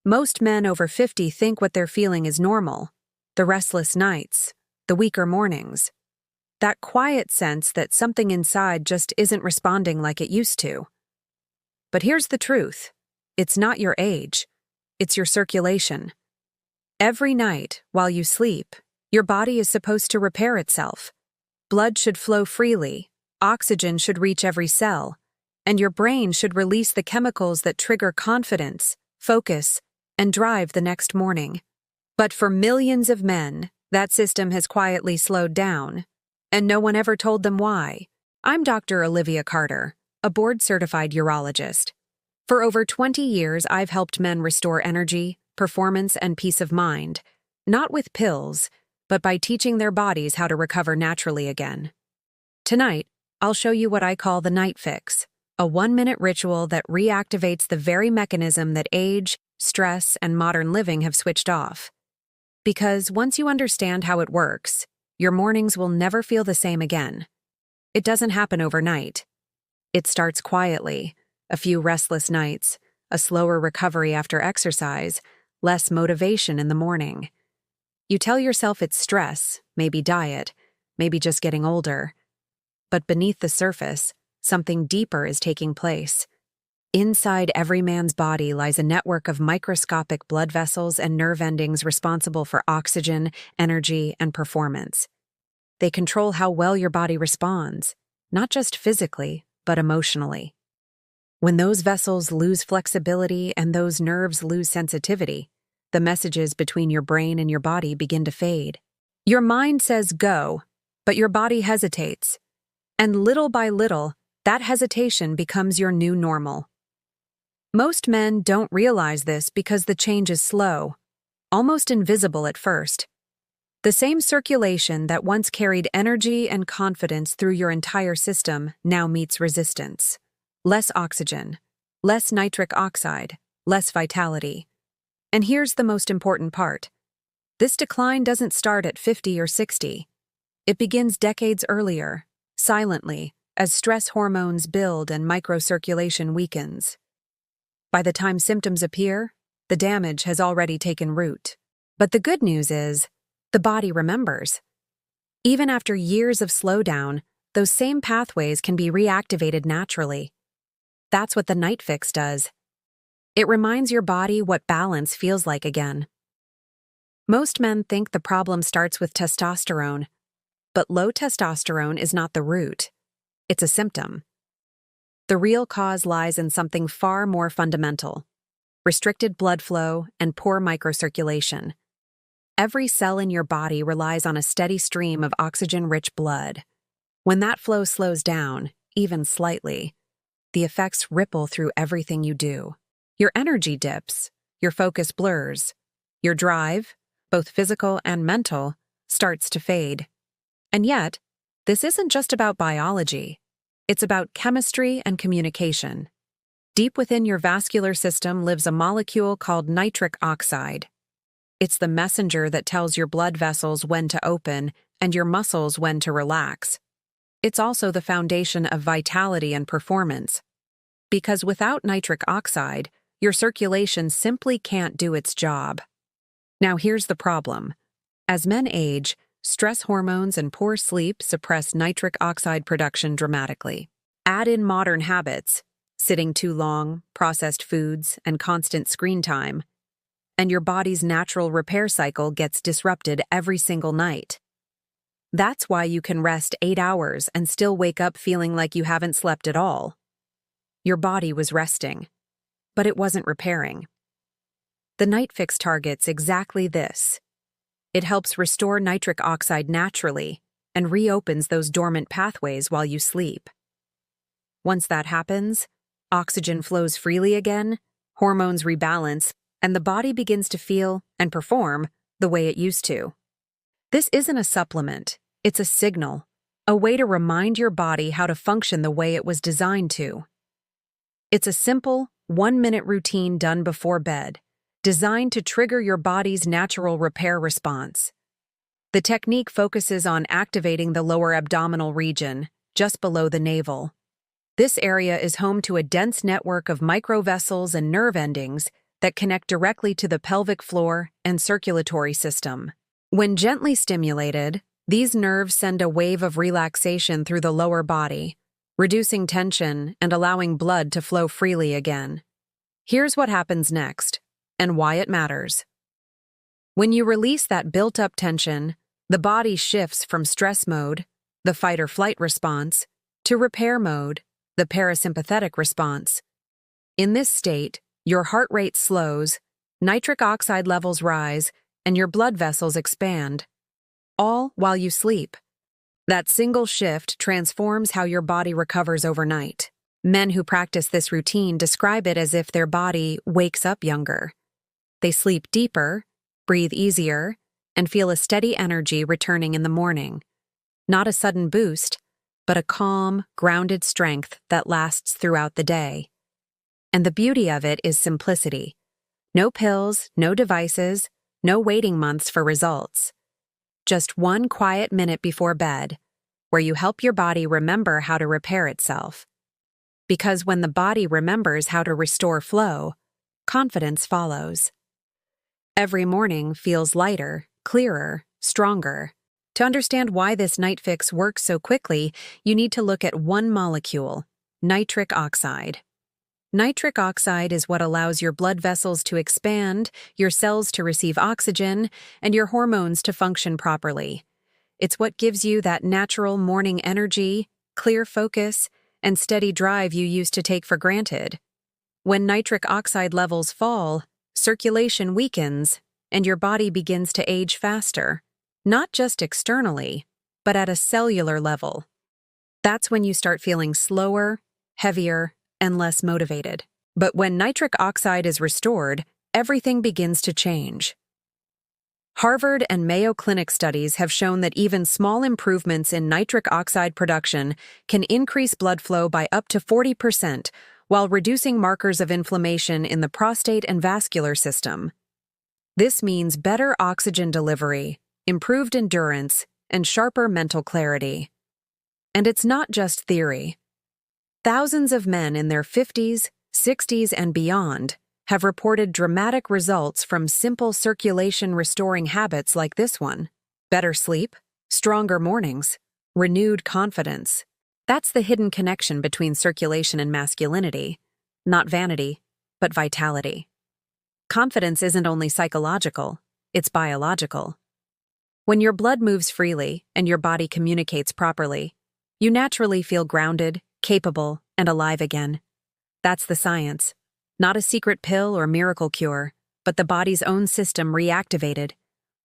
Most men over 50 think what they're feeling is normal. The restless nights, the weaker mornings. That quiet sense that something inside just isn't responding like it used to. But here's the truth. It's not your age. It's your circulation. Every night, while you sleep, your body is supposed to repair itself. Blood should flow freely, oxygen should reach every cell, and your brain should release the chemicals that trigger confidence, focus, and drive the next morning. But for millions of men, that system has quietly slowed down, and no one ever told them why. I'm Dr. Olivia Carter, a board-certified urologist. For over 20 years, I've helped men restore energy, performance, and peace of mind, not with pills, but by teaching their bodies how to recover naturally again. Tonight, I'll show you what I call the night fix, a 1-minute ritual that reactivates the very mechanism that age, stress, and modern living have switched off. Because once you understand how it works, your mornings will never feel the same again. It doesn't happen overnight. It starts quietly, a few restless nights, a slower recovery after exercise, less motivation in the morning. You tell yourself it's stress, maybe diet, maybe just getting older. But beneath the surface, something deeper is taking place. Inside every man's body lies a network of microscopic blood vessels and nerve endings responsible for oxygen, energy, and performance. They control how well your body responds, not just physically, but emotionally. When those vessels lose flexibility and those nerves lose sensitivity, the messages between your brain and your body begin to fade. Your mind says go, but your body hesitates. And little by little, that hesitation becomes your new normal. Most men don't realize this because the change is slow, almost invisible at first. The same circulation that once carried energy and confidence through your entire system now meets resistance. Less oxygen, less nitric oxide, less vitality. And here's the most important part. This decline doesn't start at 50 or 60. It begins decades earlier, silently, as stress hormones build and microcirculation weakens. By the time symptoms appear, the damage has already taken root. But the good news is, the body remembers. Even after years of slowdown, those same pathways can be reactivated naturally. That's what the night fix does. It reminds your body what balance feels like again. Most men think the problem starts with testosterone, but low testosterone is not the root. It's a symptom. The real cause lies in something far more fundamental: restricted blood flow and poor microcirculation. Every cell in your body relies on a steady stream of oxygen-rich blood. When that flow slows down, even slightly, the effects ripple through everything you do. Your energy dips, your focus blurs, your drive, both physical and mental, starts to fade. And yet, this isn't just about biology. It's about chemistry and communication. Deep within your vascular system lives a molecule called nitric oxide. It's the messenger that tells your blood vessels when to open and your muscles when to relax. It's also the foundation of vitality and performance. Because without nitric oxide, your circulation simply can't do its job. Now here's the problem. As men age, stress hormones and poor sleep suppress nitric oxide production dramatically. Add in modern habits, sitting too long, processed foods, and constant screen time, and your body's natural repair cycle gets disrupted every single night. That's why you can rest 8 hours and still wake up feeling like you haven't slept at all. Your body was resting, but it wasn't repairing. The night fix targets exactly this. It helps restore nitric oxide naturally and reopens those dormant pathways while you sleep. Once that happens, oxygen flows freely again, hormones rebalance, and the body begins to feel and perform the way it used to. This isn't a supplement, it's a signal, a way to remind your body how to function the way it was designed to. It's a simple, 1-minute routine done before bed, designed to trigger your body's natural repair response. The technique focuses on activating the lower abdominal region, just below the navel. This area is home to a dense network of microvessels and nerve endings that connect directly to the pelvic floor and circulatory system. When gently stimulated, these nerves send a wave of relaxation through the lower body, reducing tension and allowing blood to flow freely again. Here's what happens next, and why it matters. When you release that built-up tension, the body shifts from stress mode, the fight-or-flight response, to repair mode, the parasympathetic response. In this state, your heart rate slows, nitric oxide levels rise, and your blood vessels expand, all while you sleep. That single shift transforms how your body recovers overnight. Men who practice this routine describe it as if their body wakes up younger. They sleep deeper, breathe easier, and feel a steady energy returning in the morning. Not a sudden boost, but a calm, grounded strength that lasts throughout the day. And the beauty of it is simplicity. No pills, no devices, no waiting months for results. Just one quiet minute before bed, where you help your body remember how to repair itself. Because when the body remembers how to restore flow, confidence follows. Every morning feels lighter, clearer, stronger. To understand why this night fix works so quickly, you need to look at one molecule, nitric oxide. Nitric oxide is what allows your blood vessels to expand, your cells to receive oxygen, and your hormones to function properly. It's what gives you that natural morning energy, clear focus, and steady drive you used to take for granted. When nitric oxide levels fall, circulation weakens, and your body begins to age faster, not just externally, but at a cellular level. That's when you start feeling slower, heavier, and less motivated. But when nitric oxide is restored, everything begins to change. Harvard and Mayo Clinic studies have shown that even small improvements in nitric oxide production can increase blood flow by up to 40%, while reducing markers of inflammation in the prostate and vascular system. This means better oxygen delivery, improved endurance, and sharper mental clarity. And it's not just theory. Thousands of men in their 50s, 60s, and beyond have reported dramatic results from simple circulation-restoring habits like this one. Better sleep, stronger mornings, renewed confidence. That's the hidden connection between circulation and masculinity. Not vanity, but vitality. Confidence isn't only psychological, it's biological. When your blood moves freely and your body communicates properly, you naturally feel grounded, capable, and alive again. That's the science. Not a secret pill or miracle cure, but the body's own system reactivated.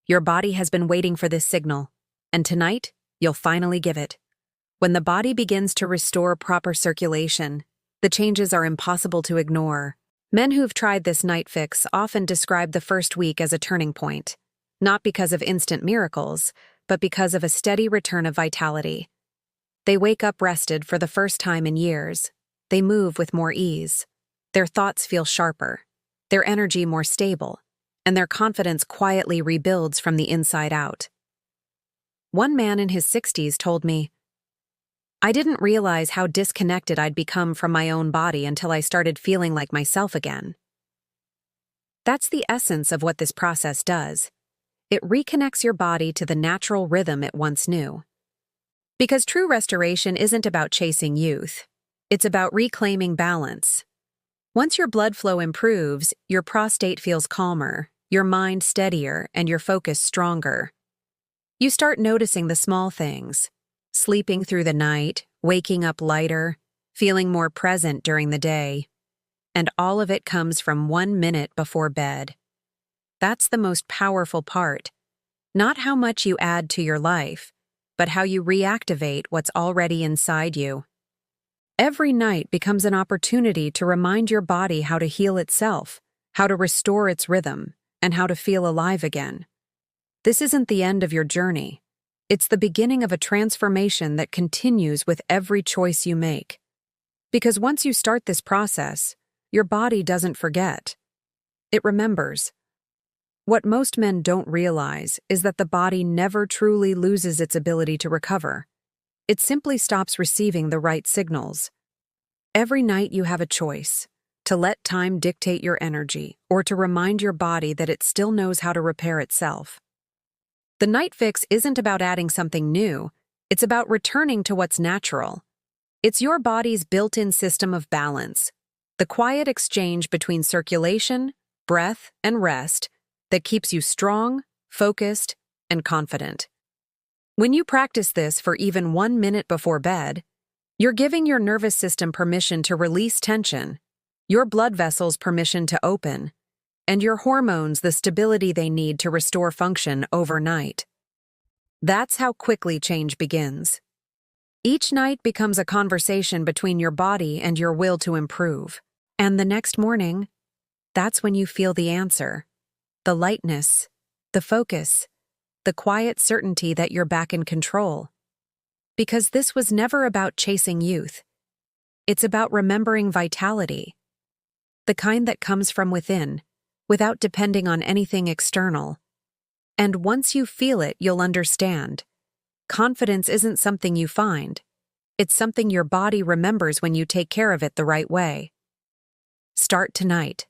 Your body has been waiting for this signal, and tonight, you'll finally give it. When the body begins to restore proper circulation, the changes are impossible to ignore. Men who've tried this night fix often describe the first week as a turning point, not because of instant miracles, but because of a steady return of vitality. They wake up rested for the first time in years. They move with more ease. Their thoughts feel sharper, their energy more stable, and their confidence quietly rebuilds from the inside out. One man in his 60s told me, "I didn't realize how disconnected I'd become from my own body until I started feeling like myself again." That's the essence of what this process does. It reconnects your body to the natural rhythm it once knew. Because true restoration isn't about chasing youth. It's about reclaiming balance. Once your blood flow improves, your prostate feels calmer, your mind steadier, and your focus stronger. You start noticing the small things. Sleeping through the night, waking up lighter, feeling more present during the day. And all of it comes from 1 minute before bed. That's the most powerful part. Not how much you add to your life, but how you reactivate what's already inside you. Every night becomes an opportunity to remind your body how to heal itself, how to restore its rhythm, and how to feel alive again. This isn't the end of your journey. It's the beginning of a transformation that continues with every choice you make. Because once you start this process, your body doesn't forget. It remembers. What most men don't realize is that the body never truly loses its ability to recover. It simply stops receiving the right signals. Every night you have a choice. to let time dictate your energy, or to remind your body that it still knows how to repair itself. The night fix isn't about adding something new, it's about returning to what's natural. It's your body's built-in system of balance, the quiet exchange between circulation, breath, and rest that keeps you strong, focused, and confident. When you practice this for even 1 minute before bed, you're giving your nervous system permission to release tension, your blood vessels permission to open, and your hormones the stability they need to restore function overnight. That's how quickly change begins. Each night becomes a conversation between your body and your will to improve. And the next morning, that's when you feel the answer, the lightness, the focus, the quiet certainty that you're back in control. Because this was never about chasing youth. It's about remembering vitality, the kind that comes from within, without depending on anything external. And once you feel it, you'll understand. Confidence isn't something you find. It's something your body remembers when you take care of it the right way. Start tonight.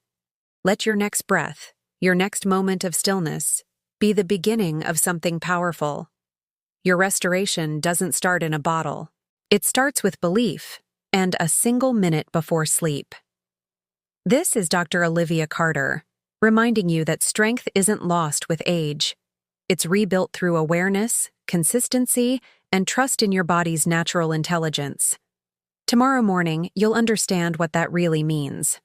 Let your next breath, your next moment of stillness, be the beginning of something powerful. Your restoration doesn't start in a bottle. It starts with belief and a single minute before sleep. This is Dr. Olivia Carter, reminding you that strength isn't lost with age. It's rebuilt through awareness, consistency, and trust in your body's natural intelligence. Tomorrow morning, you'll understand what that really means.